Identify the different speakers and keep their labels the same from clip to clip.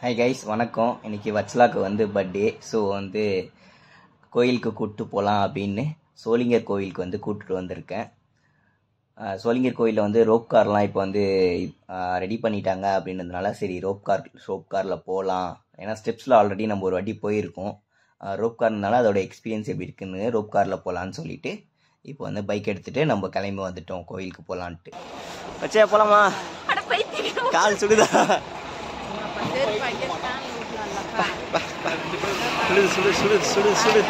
Speaker 1: Hi guys, வணக்கம். இன்றைக்கி வச்சலாக்கு வந்து பர்த்டே. ஸோ வந்து கோயிலுக்கு கூப்பிட்டு போகலாம் அப்படின்னு சோளிங்கர் கோயிலுக்கு வந்து கூப்பிட்டு வந்திருக்கேன். சோளிங்கர் கோயிலில் வந்து ரோப் கார்லாம் இப்போ வந்து ரெடி பண்ணிட்டாங்க அப்படின்றதுனால சரி ரோப் காரில் போகலாம். ஏன்னா ஸ்டெப்ஸில் ஆல்ரெடி நம்ம ஒரு வாட்டி போயிருக்கோம். ரோப் கார்னால அதோட எக்ஸ்பீரியன்ஸ் எப்படி இருக்குன்னு ரோப் காரில் போகலான்னு சொல்லிட்டு இப்போ வந்து பைக் எடுத்துகிட்டு நம்ம கிளம்பி வந்துட்டோம் கோயிலுக்கு போகலான்ட்டு. வச்சே போகலாமா? கால் சுடுதா? சுடு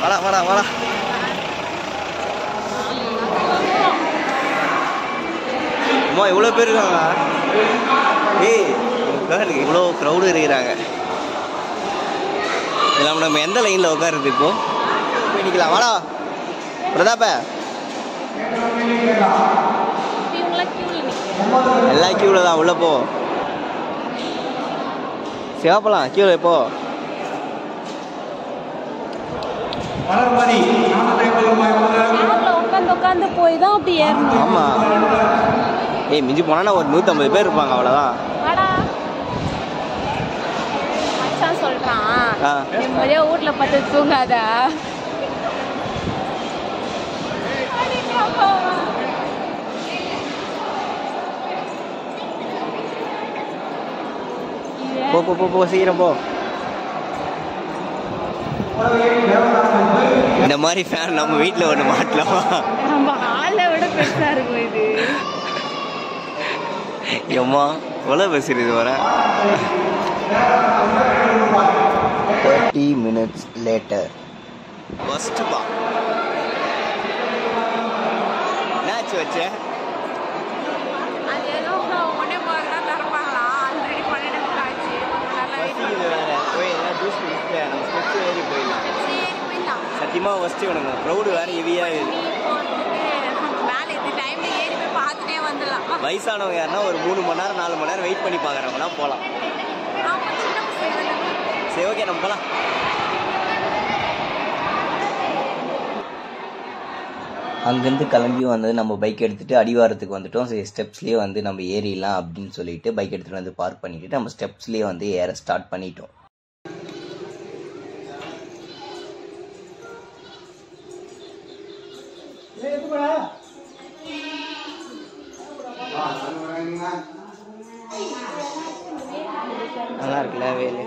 Speaker 1: வாடா வாடா வாடா. அம்மா இவ்வளோ பேர் இருக்காங்க. இவ்வளோ க்ரௌடு இருக்கிறாங்க. இல்லாமல் நம்ம எந்த லைனில் உட்காருது இப்போ பண்ணிக்கலாம். வாடா பிரதாப்ப, எல்லாம் கியூவில் தான். உள்ள போ, சிவப்பலாம் கியூவில் இப்போ.
Speaker 2: உட்காந்து போய் தான் அப்படி ஏறணும்.
Speaker 1: ஆமா, மிஞ்சி போனா ஒரு 150 பேர் இருப்பாங்க, அவ்வளோதான்.
Speaker 2: மச்சான் சொல்றான், நிம்மதியா வீட்ல பார்த்து தூங்காத.
Speaker 1: போ போ போ போ, சீக்கிரம் போ. இந்த மாதிரி ஃபேன் நம்ம வீட்டில் ஒன்று மாட்டலாமா?
Speaker 2: நம்ம ஆளை விட பெருசா இருக்கும் இது.
Speaker 1: எம்மா எவ்வளோ பேசுறது வர. 30 minutes later. ஃபர்ஸ்ட் பா என்னாச்சு வச்ச?
Speaker 2: அது ஏதோ ஒன்னே போகிறதா தரப்பாங்களா? ஆல்ரெடி 12 ஆச்சு.
Speaker 1: வேற போய் எல்லாம் ஜூஸ் குடிச்சிட்டு நம்ம ஸ்டெப்ஸ் ஏறி போயிடலாம். சத்தியமாக ஃபஸ்ட்டு உனக்கு க்ரௌடு வேறு ஹெவியாக இருக்குது. வயசானவங்க யாருன்னா ஒரு 3 மணி நேரம் 4 மணி நேரம் வெயிட் பண்ணி பார்க்குறவங்கன்னா போகலாம். சரி, ஓகே, நம்ம போகலாம். அங்கேருந்து கிளம்பி வந்து நம்ம பைக் எடுத்துகிட்டு அடிவாரத்துக்கு வந்துட்டோம். சரி, ஸ்டெப்ஸ்லேயே வந்து நம்ம ஏறிடலாம் அப்படின்னு சொல்லிட்டு பைக் எடுத்துகிட்டு வந்து பார்க் பண்ணிவிட்டு நம்ம ஸ்டெப்ஸ்லேயே வந்து ஏற ஸ்டார்ட் பண்ணிட்டோம். நல்லா இருக்குல்ல வேலு?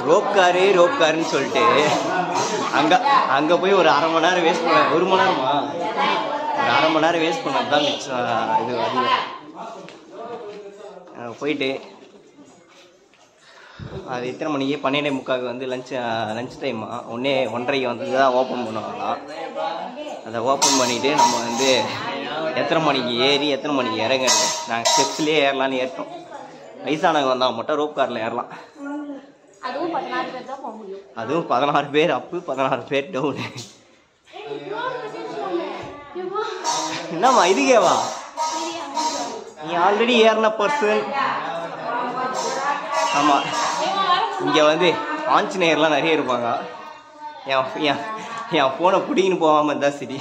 Speaker 1: ரோப் காருன்னு சொல்லிட்டு அங்கே போய் ஒரு அரை மணி நேரம் வேஸ்ட் பண்ண, 1 மணி நேரமா, ஒரு அரை மணி நேரம் வேஸ்ட் பண்ணது தான் மிச்சம். இது அதிகம் போயிட்டு அது எத்தனை மணிக்கு 12:45 வந்து லஞ்ச் டைமா, 1:30 வந்து தான் ஓப்பன் பண்ணுவாங்களாம். அதை ஓப்பன் பண்ணிவிட்டு நம்ம வந்து எத்தனை மணிக்கு ஏறி எத்தனை மணிக்கு இறங்குறது. நாங்கள் ஸ்டெப்ஸ்லேயே ஏறலான்னு ஏற்றோம். வயசானவங்க வந்தால் மட்டும் ரோப் காரில் ஏறலாம். அதுவும் 16 பேர் தான் போக முடியும். அதுவும் 16 பேர் அப்பு, 16 பேர் டவுனு. என்னம்மா இதுக்கேவா? நீ ஆல்ரெடி ஏறின பர்சன். ஆமாம், இங்கே வந்து ஆஞ்சநேயர்லாம் நிறைய இருப்பாங்க. என் ஃபோனை பிடிக்கின்னு போகாமல் இருந்தால் சரி.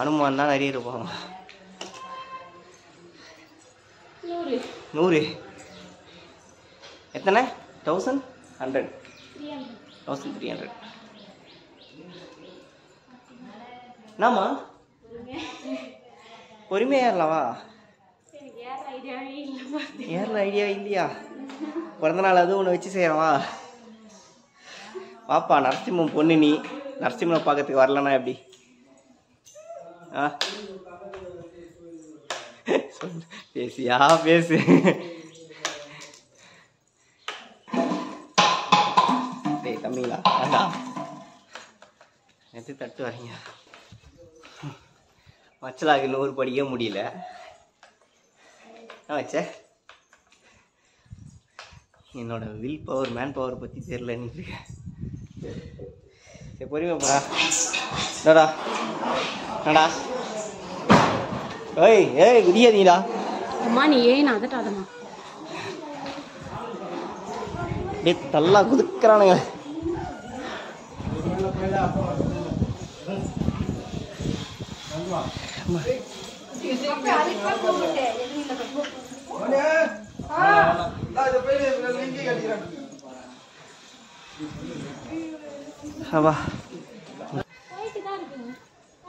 Speaker 1: அனுமான் தான் நிறைய இருப்பாங்க. 100 எத்தனை? 1100 1300. என்னம்மா பொறுமையாக ஏறலாவா? ஏறல ஐடியா இல்லையா? பிறந்த நாள் அதுவும் ஒன்று வச்சு செய்யறவா? பாப்பா, நரசிம்மன் பொண்ணு நீ. நரசிம்மனை பார்க்கறதுக்கு வரலன்னா எப்படி? பேசியா பேசு. தம்பிங்களா வேண்டாம், எடுத்து தட்டு வரீங்க. வச்சலாக்கு 100 படிக்க முடியல. வச்ச என்னோட வில் பவர், மேன் பவர் பற்றி தெரியலன்னு. சரி, பொறுமைப்பா. என்னடா என்னடா? ஏய் ஏய் குடியாதீங்களா?
Speaker 2: அம்மா நீ ஏன் அதட்டாதம்மா.
Speaker 1: அப்படியே தள்ளா குதுக்குறானுங்க.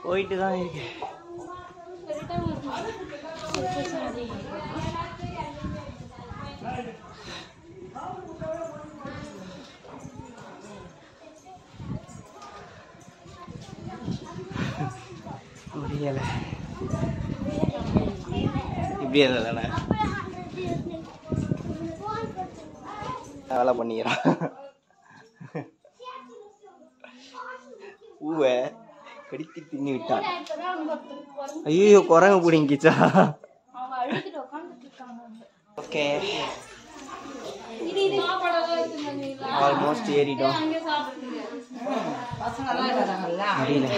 Speaker 1: போயிட்டு தான் இருக்கு. முடியல இப்படியே இல்லைண்ணே வேலை பண்ணிக்கிறான். பூவை கடித்து தின்னு விட்டான். ஐயோ குரங்கு பிடிங்கிச்சா. Okay almost ஏறிட்டோம். முடியல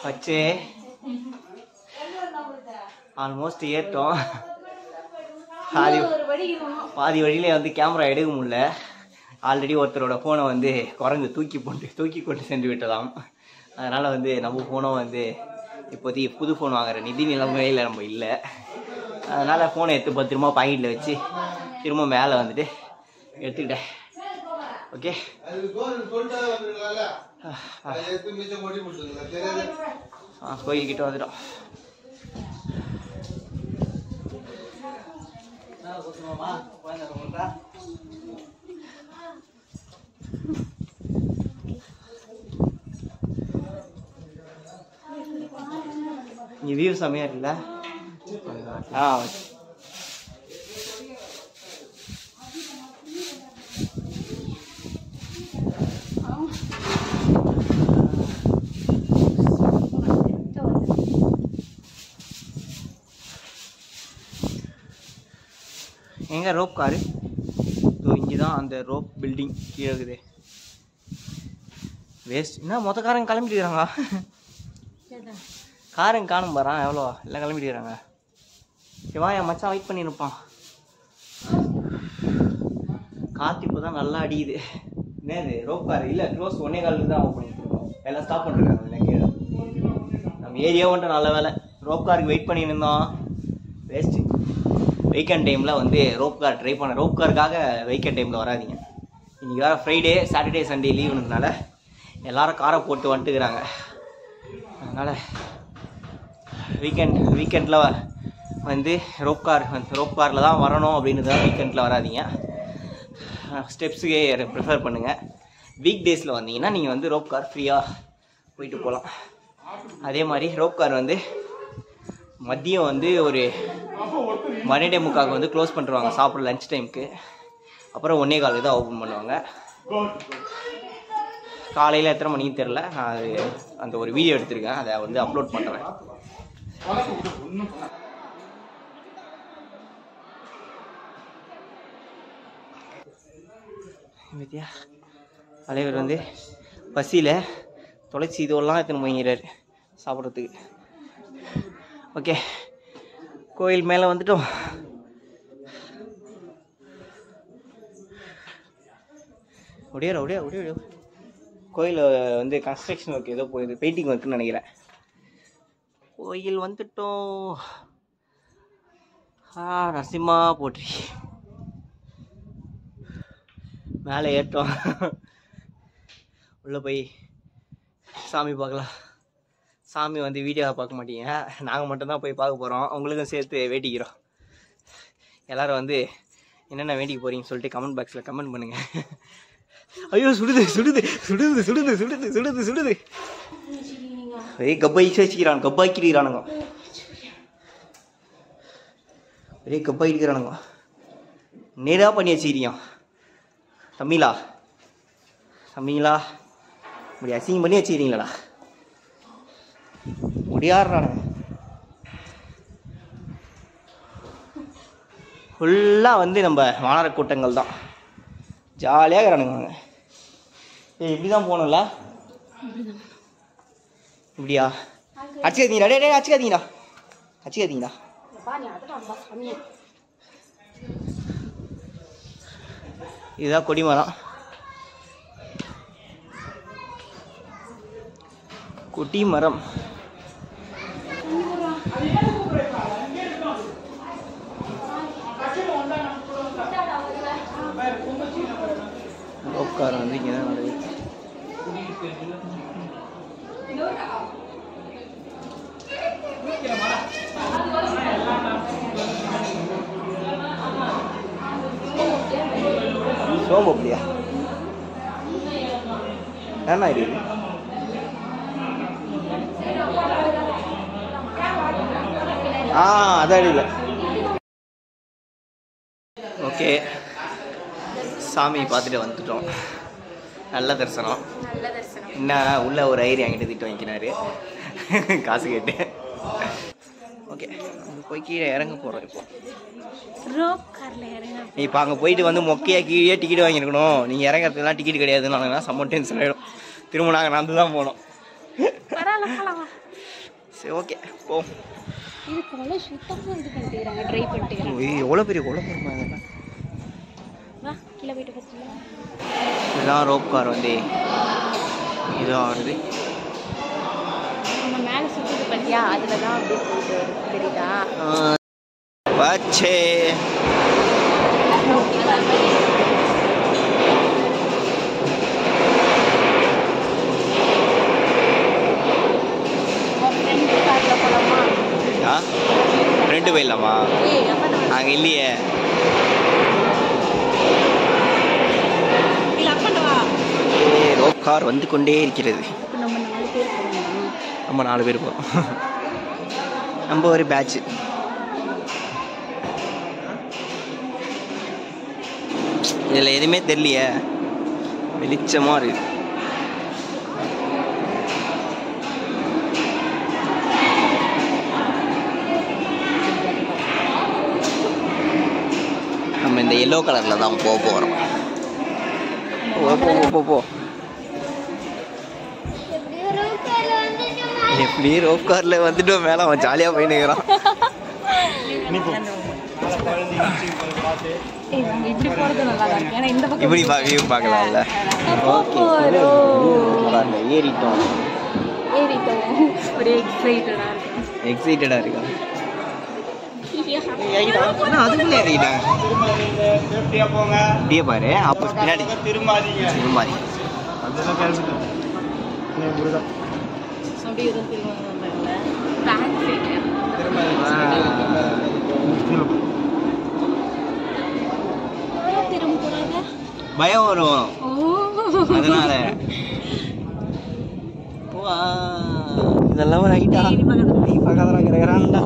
Speaker 1: வச்சு ஆல்மோஸ்ட் ஏறிட்டோம். பாதி வழியில வந்து கேமரா எடுக்க முடியல. ஆல்ரெடி ஒருத்தரோட ஃபோனை வந்து குரங்கு தூக்கி கொண்டு சென்று விட்டதாம். அதனால் வந்து நம்ம ஃபோனும் வந்து இப்போதைக்கு புது ஃபோன் வாங்குற நிதி நிலைமையில் நம்ம இல்லை. அதனால் ஃபோனை எடுத்து பத்திரமா பாக்கெட்டில் வச்சு திரும்ப மேலே வந்துட்டு எடுத்துக்கிட்டேன். ஓகே கோயில்கிட்ட வந்துட்டோம். இங்கே வியூ செம்மையா இருக்குல்ல. எங்க ரோப் காரு இங்கே தான். அந்த ரோப் பில்டிங் கீழே இருக்குது. வேஸ்ட் என்ன மொத்த காரங்க கிளம்பிட்டுக்கிறாங்க. காரங்க காணும் பாறான் எவ்வளோ எல்லாம் கிளம்பிட்டுக்கிறாங்க. வா என் மச்சான் வெயிட் பண்ணி இருப்பான். காற்று இப்போ தான் நல்லா அடிக்குது. என்னது ரோப் காரு இல்லை க்ளோஸ் 1:15 தான் ஓப்பன் பண்ணிருக்கோம். எல்லாம் ஸ்டாப் பண்ணிருக்காங்க. கீழே நம்ம ஏரியா வந்துட்டு நல்ல வேலை. ரோப் காருக்கு வெயிட் பண்ணிட்டு இருந்தோம். வேஸ்ட்டு. வீக்கெண்ட் டைமில் வந்து ரோப் கார் ட்ரை பண்ண. ரோப் காருக்காக வீக்கெண்ட் டைமில் வராதிங்க. இன்றைக்கி வேறு ஃப்ரைடே சாட்டர்டே சண்டே லீவுன்றதுனால எல்லோரும் காரை போட்டு வந்துட்டுக்கிறாங்க. அதனால் வீக்கெண்டில் வந்து ரோப் காரில் தான் வரணும் அப்படின்னு தான் வீக்கெண்டில் வராதிங்க. ஸ்டெப்ஸுக்கே ப்ரிஃபர் பண்ணுங்கள். வீக் டேஸில் வந்தீங்கன்னா நீங்கள் வந்து ரோப் கார் ஃப்ரீயாக போயிட்டு போகலாம். அதே மாதிரி ரோப் கார் வந்து மதியம் வந்து ஒரு 12:45 வந்து க்ளோஸ் பண்ணிடுவாங்க சாப்பிட்ற லன்ச் டைமுக்கு. அப்புறம் 1:15 தான் ஓப்பன் பண்ணுவாங்க. காலையில் எத்தனை மணிக்கு தெரில. நான் அது அந்த ஒரு வீடியோ எடுத்திருக்கேன். அதை வந்து அப்லோட் பண்ணுறேன். பத்தியா தலைவர் வந்து பசியில் தொலைச்சி இதெல்லாம் எடுத்துன்னு போய்கிறாரு சாப்பிட்றதுக்கு. ஓகே கோயில் மேலே வந்துட்டோம். ஒடியா கோயில் வந்து கன்ஸ்ட்ரக்ஷன் ஒர்க் ஏதோ போயிடுது. பெயிண்டிங் ஒர்க்குன்னு நினைக்கிறேன். கோயில் வந்துட்டோம். நரசிம்மா போற்றி. மேலே ஏற்றோம். உள்ளே போய் சாமி பார்க்கலாம். சாமி வந்து வீடியோவை பார்க்க மாட்டீங்க. நாங்கள் மட்டும்தான் போய் பார்க்க போகிறோம். உங்களுக்கும் சேர்த்து வேண்டிக்கிறோம். எல்லோரும் வந்து என்னென்ன வேண்டிக்க போகிறீங்கன்னு சொல்லிட்டு கமெண்ட் பாக்ஸில் கமெண்ட் பண்ணுங்கள். ஐயோ சுடுது சுடுது சுடுது சுடுது சுடுது சுடுது சுடுது. ஒரே கப்பாய்க்கிறானுங்க. ஒரே கப்பாய்க்கிறானுங்க. நேராக பண்ணி வச்சுக்கிறீங்க தம்பிங்களா. இப்படி அசிங்கம் பண்ணி வச்சுக்கிறீங்களாடா. முடியாடுறானுங்க. ஃபுல்லாக வந்து நம்ம வானர கூட்டங்கள் தான். ஜாலியாக இருக்கிறானுங்க. இப்படி தான் போகணும்ல. இப்படியா அடிச்சுக்காதீங்கடா. அடிச்சுக்காதீங்கடா. இதுதான் கொடிமரம். கொடிமரம் ரோப்கார் வந்து இங்கே தான் நடக்குது. சோம்புலியா என்ன இது? அதான் இல்லை. ஓகே, சாமி பார்த்துட்டு வந்துட்டோம். நல்ல தரிசனம். என்ன உள்ள ஒரு ஐயர் என்கிட்ட திட்டு வாங்கினாரு காசு கேட்டு. ஓகே, போய் கீழே இறங்க போகிறோம். இப்போ அங்கே போயிட்டு வந்து மொக்கையா கீழே டிக்கெட் வாங்கியிருக்கணும். நீங்கள் இறங்குறதுலாம் டிக்கெட் கிடையாதுன்னு செம்ம டென்ஷன் ஆகிடும். திரும்ப நாங்கள் நடந்து தான் போனோம். சரி, ஓகே போ. எவ்வளோ பெரிய குழப்பம். இதுதான் ரோப் கார் வந்து இதுதான் வருது. வச்சே ரெண்டு போயிடலாமா? நாங்கள் இல்லையே. ரோப் கார் வந்து கொண்டே இருக்கிறது. நம்ம 4 பேர் போகிறோம். நம்ம ஒரு பேட்ச். இதில் எதுவுமே தெரியலையே, வெளிச்சமாக இருக்கு. நம்ம இந்த எல்லோ கலரில் தான் போக போகிறோம். போ எப்படி ரோப் காரில் வந்துட்டோம். மேலே அவன் ஜாலியாக போயின்னு இருக்கிறான். இப்படி பார்க்கலாம்ல. ஏறிட்டோம். எக்ஸைட்டடா இருக்கா? அதுக்குள்ளே ஏறிட்டாங்க. அப்படியே பாரு, அப்போ பின்னாடி திரும்பாதி. பயம் வரும், அதனால இதெல்லாம் ஒரு ஐட்டா. நீ பக்கத்தில் இருக்கிறான்டா.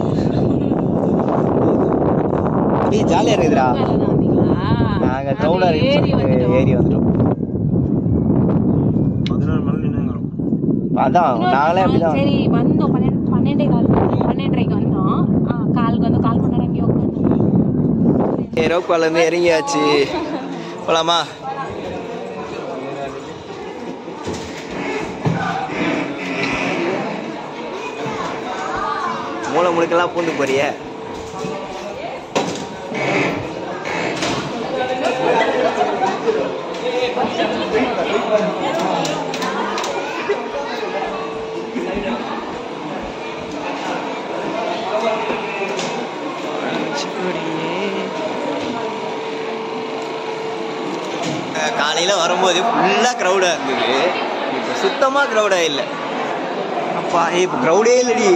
Speaker 1: ஜாலியா இருக்குதுடா. நாங்க க்ரௌடா ஏறி வந்துட்டோம். அதான் நாங்களே அப்படிதான் சரி வந்தோம். 12:15 வந்தோம். கால் மணி நேரம் அங்கேயே உட்காந்து ரோப்கார்ல இருந்து இறங்கியாச்சு. போலாமா? மூளை முழுக்கெல்லாம் பூந்து போறிய. காலையில் வரும்போது ஃபுல்லாக க்ரௌடாக இருந்தது. இப்போ சுத்தமாக க்ரௌடாக இல்லை. அப்பா இப்போ க்ரௌடே இல்லடி.